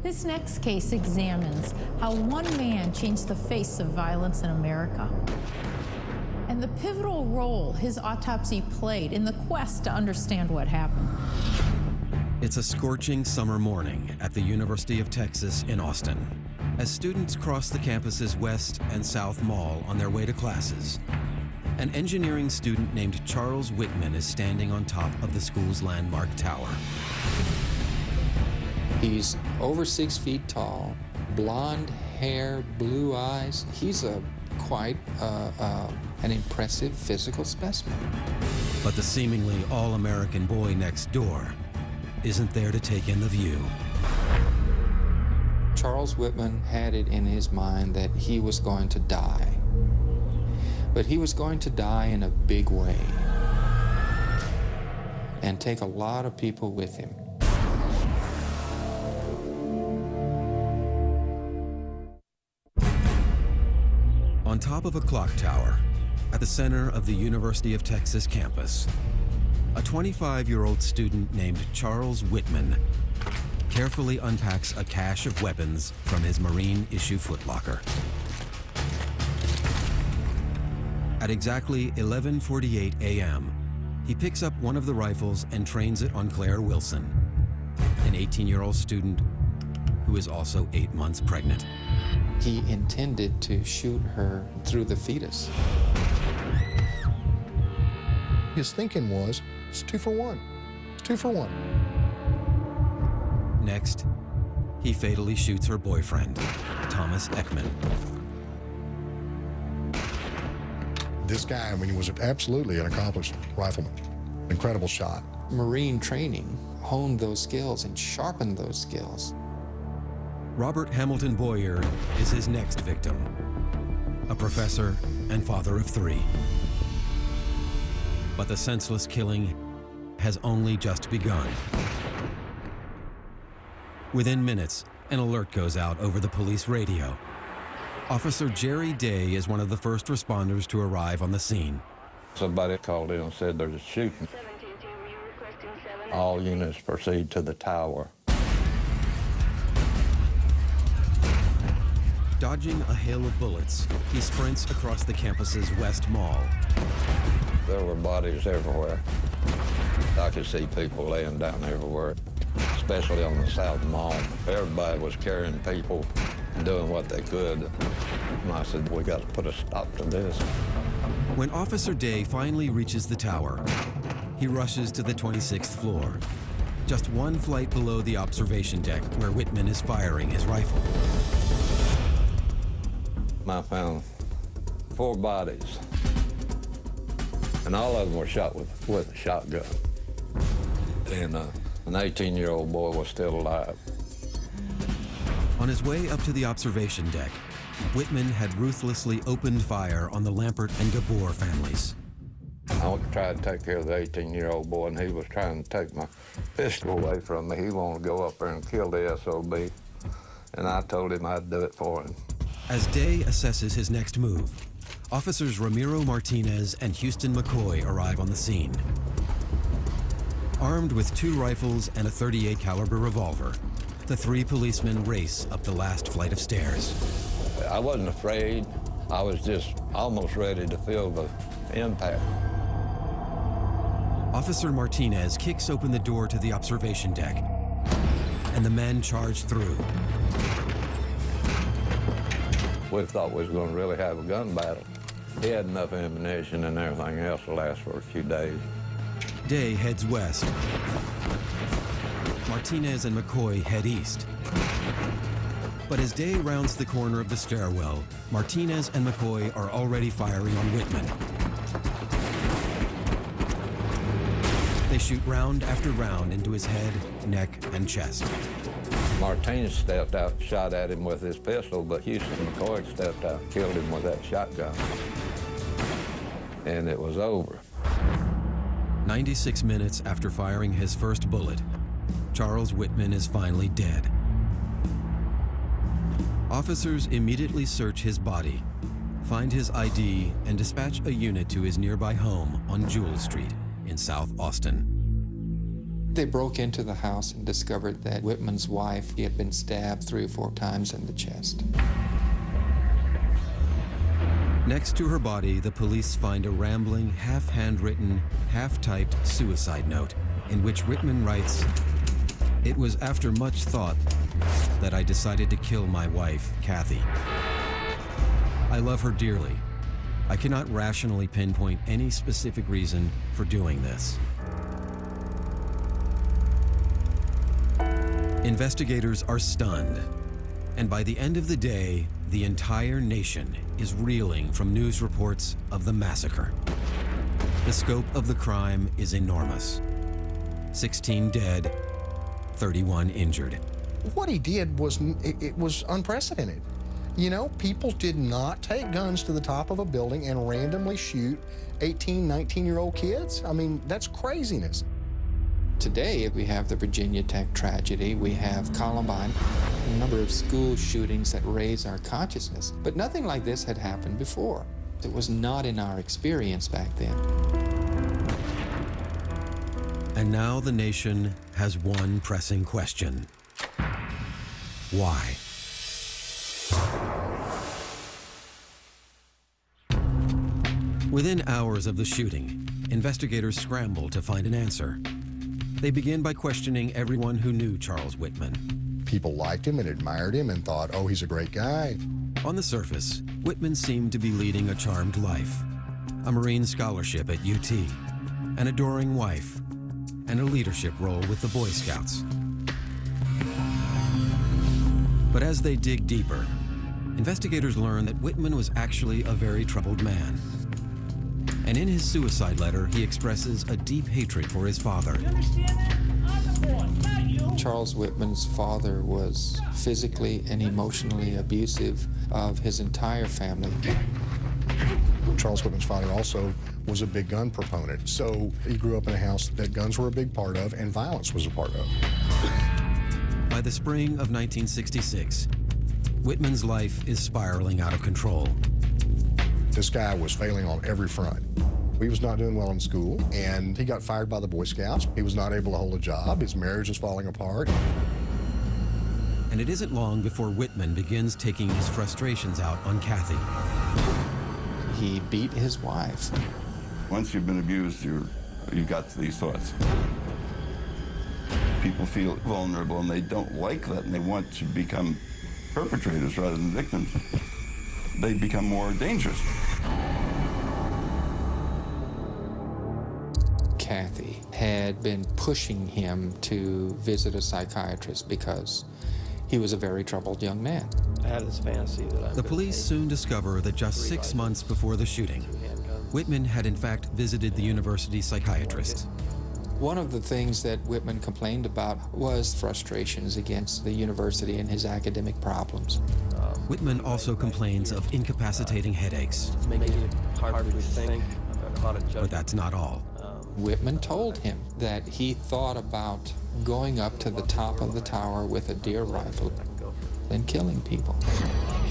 This next case examines how one man changed the face of violence in America and the pivotal role his autopsy played in the quest to understand what happened. It's a scorching summer morning at the University of Texas in Austin. As students cross the campus's west and south mall on their way to classes, an engineering student named Charles Whitman is standing on top of the school's landmark tower. He's over 6 feet tall, blonde hair, blue eyes. He's quite an impressive physical specimen. But the seemingly all-American boy next door isn't there to take in the view. Charles Whitman had it in his mind that he was going to die. But he was going to die in a big way and take a lot of people with him. On top of a clock tower, at the center of the University of Texas campus, a 25-year-old student named Charles Whitman carefully unpacks a cache of weapons from his Marine issue footlocker. At exactly 11:48 a.m., he picks up one of the rifles and trains it on Claire Wilson, an 18-year-old student who is also 8 months pregnant. He intended to shoot her through the fetus. His thinking was, it's 2 for 1. It's 2 for 1. Next, he fatally shoots her boyfriend, Thomas Ekman. This guy, I mean, he was absolutely an accomplished rifleman. Incredible shot. Marine training honed those skills and sharpened those skills. Robert Hamilton Boyer is his next victim, a professor and father of 3. But the senseless killing has only just begun. Within minutes, an alert goes out over the police radio. Officer Jerry Day is one of the first responders to arrive on the scene. Somebody called in and said there's a shooting. All units proceed to the tower. Dodging a hail of bullets, he sprints across the campus's West Mall. There were bodies everywhere. I could see people laying down everywhere, especially on the South Mall. Everybody was carrying people, doing what they could. And I said, we got to put a stop to this. When Officer Day finally reaches the tower, he rushes to the 26th floor, just one flight below the observation deck where Whitman is firing his rifle. I found 4 bodies, and all of them were shot with a shotgun. And an 18-year-old boy was still alive. On his way up to the observation deck, Whitman had ruthlessly opened fire on the Lampert and Gabor families. I tried to take care of the 18-year-old boy, and he was trying to take my pistol away from me. He wanted to go up there and kill the SOB, and I told him I'd do it for him. As Day assesses his next move, officers Ramiro Martinez and Houston McCoy arrive on the scene. Armed with 2 rifles and a .38 caliber revolver, the 3 policemen race up the last flight of stairs. I wasn't afraid. I was just almost ready to feel the impact. Officer Martinez kicks open the door to the observation deck, and the men charge through. We thought we was going to really have a gun battle. He had enough ammunition and everything else to last for a few days. Day heads west. Martinez and McCoy head east. But as Day rounds the corner of the stairwell, Martinez and McCoy are already firing on Whitman. They shoot round after round into his head, neck, and chest. Martinez stepped out, shot at him with his pistol, but Houston McCoy stepped out and killed him with that shotgun. And it was over. 96 minutes after firing his first bullet, Charles Whitman is finally dead. Officers immediately search his body, find his ID, and dispatch a unit to his nearby home on Jewell Street in South Austin. They broke into the house and discovered that Whitman's wife had been stabbed 3 or 4 times in the chest. Next to her body, the police find a rambling, half-handwritten, half-typed suicide note in which Whitman writes, "It was after much thought that I decided to kill my wife, Kathy. I love her dearly. I cannot rationally pinpoint any specific reason for doing this." Investigators are stunned, and by the end of the day, the entire nation is reeling from news reports of the massacre. The scope of the crime is enormous. 16 dead, 31 injured. What he did was, it was unprecedented. You know, people did not take guns to the top of a building and randomly shoot 18, 19-year-old kids. I mean, that's craziness. Today, we have the Virginia Tech tragedy, we have Columbine, a number of school shootings that raise our consciousness. But nothing like this had happened before. It was not in our experience back then. And now the nation has one pressing question. Why? Within hours of the shooting, investigators scramble to find an answer. They begin by questioning everyone who knew Charles Whitman. People liked him and admired him and thought, oh, he's a great guy. On the surface, Whitman seemed to be leading a charmed life, a Marine scholarship at UT, an adoring wife, and a leadership role with the Boy Scouts. But as they dig deeper, investigators learn that Whitman was actually a very troubled man. And in his suicide letter, he expresses a deep hatred for his father. You understand that? I'm the boss, not you. Charles Whitman's father was physically and emotionally abusive of his entire family. Charles Whitman's father also was a big gun proponent. So he grew up in a house that guns were a big part of and violence was a part of. By the spring of 1966, Whitman's life is spiraling out of control. This guy was failing on every front. He was not doing well in school, and he got fired by the Boy Scouts. He was not able to hold a job. His marriage was falling apart. And it isn't long before Whitman begins taking his frustrations out on Kathy. He beat his wife. Once you've been abused, you've got these thoughts. People feel vulnerable, and they don't like that, and they want to become perpetrators rather than victims. They become more dangerous. Kathy had been pushing him to visit a psychiatrist because he was a very troubled young man. I had this fantasy that The police soon discover that just 6 months before the shooting, Whitman had in fact visited the university psychiatrist. One of the things that Whitman complained about was frustrations against the university and his academic problems. Whitman also complains of incapacitating headaches. It's making it hard to think about a judgment. But that's not all. Whitman told him that he thought about going up to the top of the tower with a deer rifle and killing people.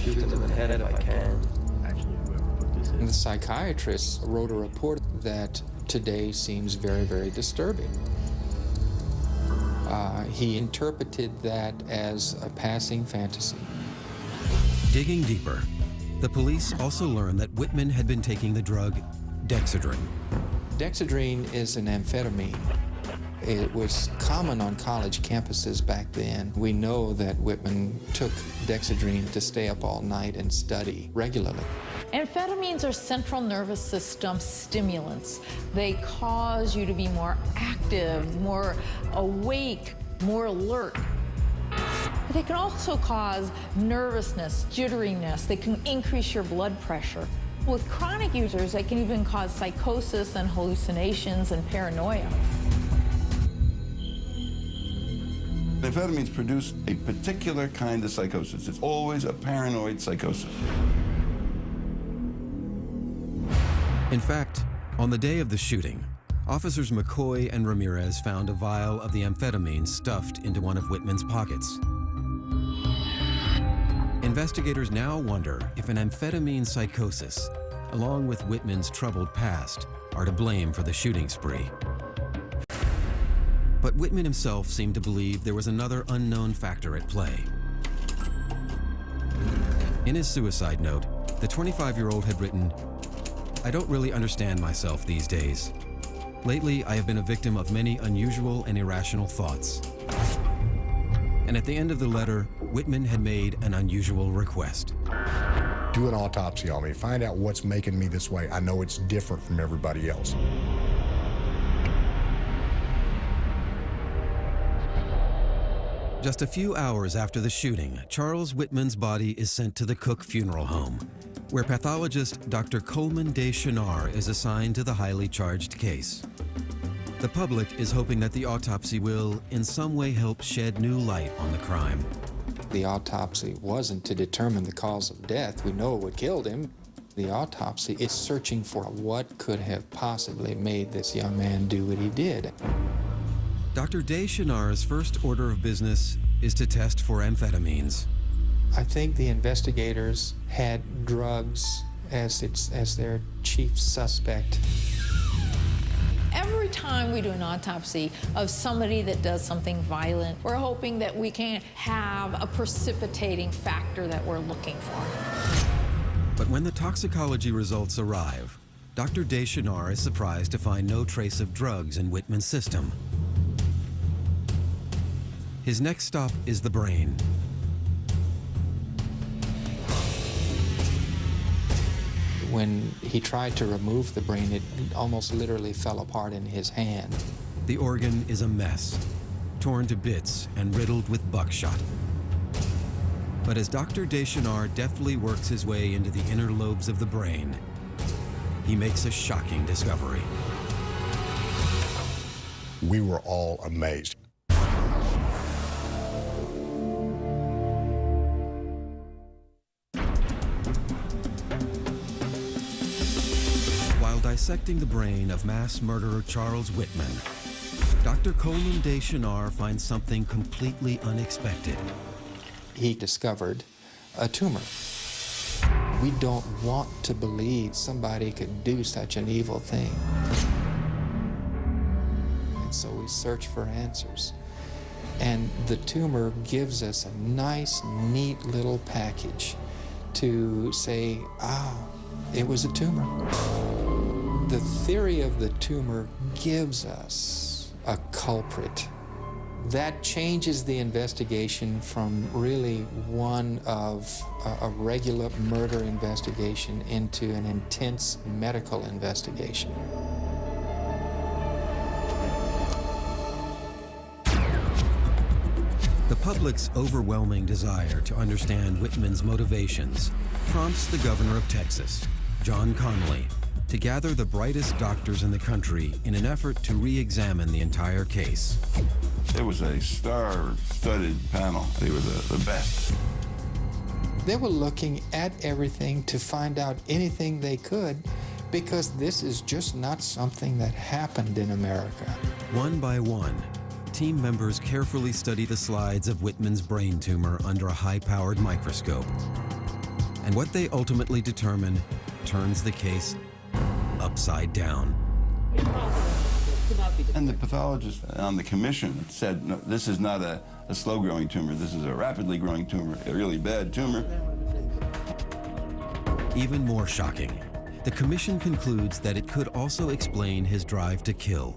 Shoot them in the head if I can. And the psychiatrist wrote a report that today seems very, very disturbing. He interpreted that as a passing fantasy. Digging deeper, the police also learned that Whitman had been taking the drug Dexedrine. Dexedrine is an amphetamine. It was common on college campuses back then. We know that Whitman took Dexedrine to stay up all night and study regularly. Amphetamines are central nervous system stimulants. They cause you to be more active, more awake, more alert. But they can also cause nervousness, jitteriness. They can increase your blood pressure. With chronic users, they can even cause psychosis and hallucinations and paranoia. Amphetamines produce a particular kind of psychosis. It's always a paranoid psychosis. In fact, on the day of the shooting, officers McCoy and Ramirez found a vial of the amphetamine stuffed into one of Whitman's pockets. Investigators now wonder if an amphetamine psychosis, along with Whitman's troubled past, are to blame for the shooting spree. But Whitman himself seemed to believe there was another unknown factor at play. In his suicide note, the 25-year-old had written, "I don't really understand myself these days. Lately, I have been a victim of many unusual and irrational thoughts." And at the end of the letter, Whitman had made an unusual request. Do an autopsy on me. Find out what's making me this way. I know it's different from everybody else. Just a few hours after the shooting, Charles Whitman's body is sent to the Cook Funeral Home, where pathologist Dr. Coleman Deschanard is assigned to the highly charged case. The public is hoping that the autopsy will, in some way, help shed new light on the crime. The autopsy wasn't to determine the cause of death. We know what killed him. The autopsy is searching for what could have possibly made this young man do what he did. Dr. Deschanard's first order of business is to test for amphetamines. I think the investigators had drugs as their chief suspect. Every time we do an autopsy of somebody that does something violent, we're hoping that we can have a precipitating factor that we're looking for. But when the toxicology results arrive, Dr. Deschanard is surprised to find no trace of drugs in Whitman's system. His next stop is the brain. When he tried to remove the brain, it almost literally fell apart in his hand. The organ is a mess, torn to bits and riddled with buckshot. But as Dr. Deschanard deftly works his way into the inner lobes of the brain, he makes a shocking discovery. We were all amazed. While dissecting the brain of mass murderer Charles Whitman, Dr. Coleman Deschanard finds something completely unexpected. He discovered a tumor. We don't want to believe somebody could do such an evil thing. And so we search for answers. And the tumor gives us a nice, neat little package to say, it was a tumor. The theory of the tumor gives us a culprit. That changes the investigation from really one of a regular murder investigation into an intense medical investigation. The public's overwhelming desire to understand Whitman's motivations prompts the governor of Texas, John Connally, to gather the brightest doctors in the country in an effort to re-examine the entire case. It was a star-studded panel. They were the best. They were looking at everything to find out anything they could, because this is just not something that happened in America. One by one, team members carefully study the slides of Whitman's brain tumor under a high-powered microscope. And what they ultimately determine turns the case upside down. And the pathologist on the commission said, no, this is not a slow-growing tumor. This is a rapidly growing tumor, a really bad tumor. Even more shocking, the commission concludes that it could also explain his drive to kill.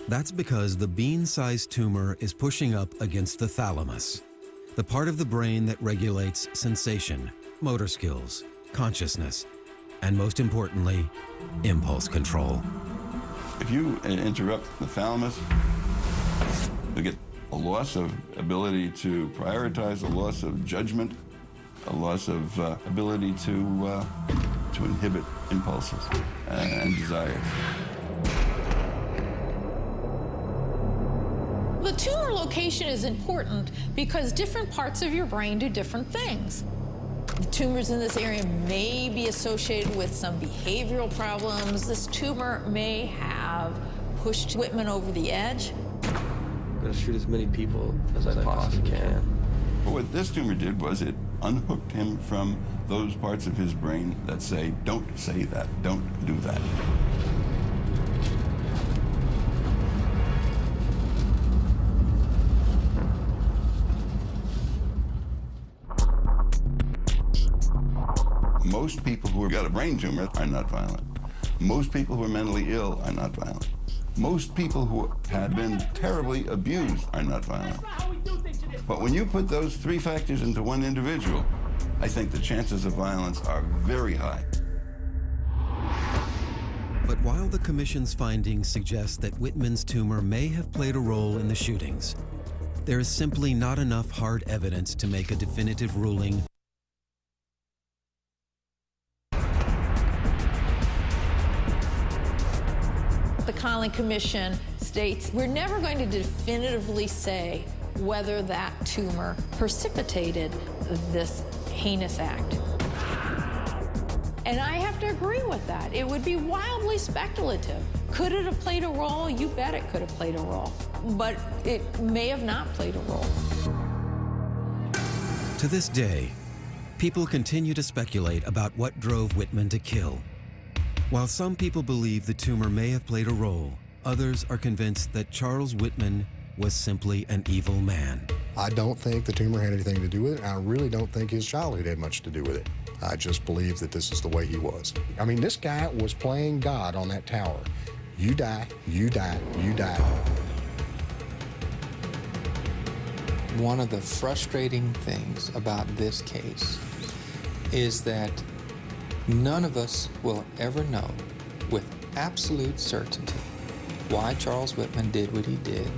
That's because the bean-sized tumor is pushing up against the thalamus, the part of the brain that regulates sensation, motor skills, consciousness, and most importantly, impulse control. If you interrupt the thalamus, you get a loss of ability to prioritize, a loss of judgment, a loss of ability to inhibit impulses and desires. The tumor location is important because different parts of your brain do different things. The tumors in this area may be associated with some behavioral problems. This tumor may have pushed Whitman over the edge. I'm gonna shoot as many people as I possibly can. But what this tumor did was it unhooked him from those parts of his brain that say, don't say that, don't do that. Most people who have got a brain tumor are not violent. Most people who are mentally ill are not violent. Most people who have been terribly abused are not violent. But when you put those three factors into one individual, I think the chances of violence are very high. But while the commission's findings suggest that Whitman's tumor may have played a role in the shootings, there is simply not enough hard evidence to make a definitive ruling. The Conley Commission states we're never going to definitively say whether that tumor precipitated this heinous act. And I have to agree with that. It would be wildly speculative. Could it have played a role? You bet it could have played a role. But it may have not played a role. To this day, people continue to speculate about what drove Whitman to kill. While some people believe the tumor may have played a role, others are convinced that Charles Whitman was simply an evil man. I don't think the tumor had anything to do with it. I really don't think his childhood had much to do with it. I just believe that this is the way he was. I mean, this guy was playing God on that tower. You die, you die, you die. One of the frustrating things about this case is that none of us will ever know with absolute certainty why Charles Whitman did what he did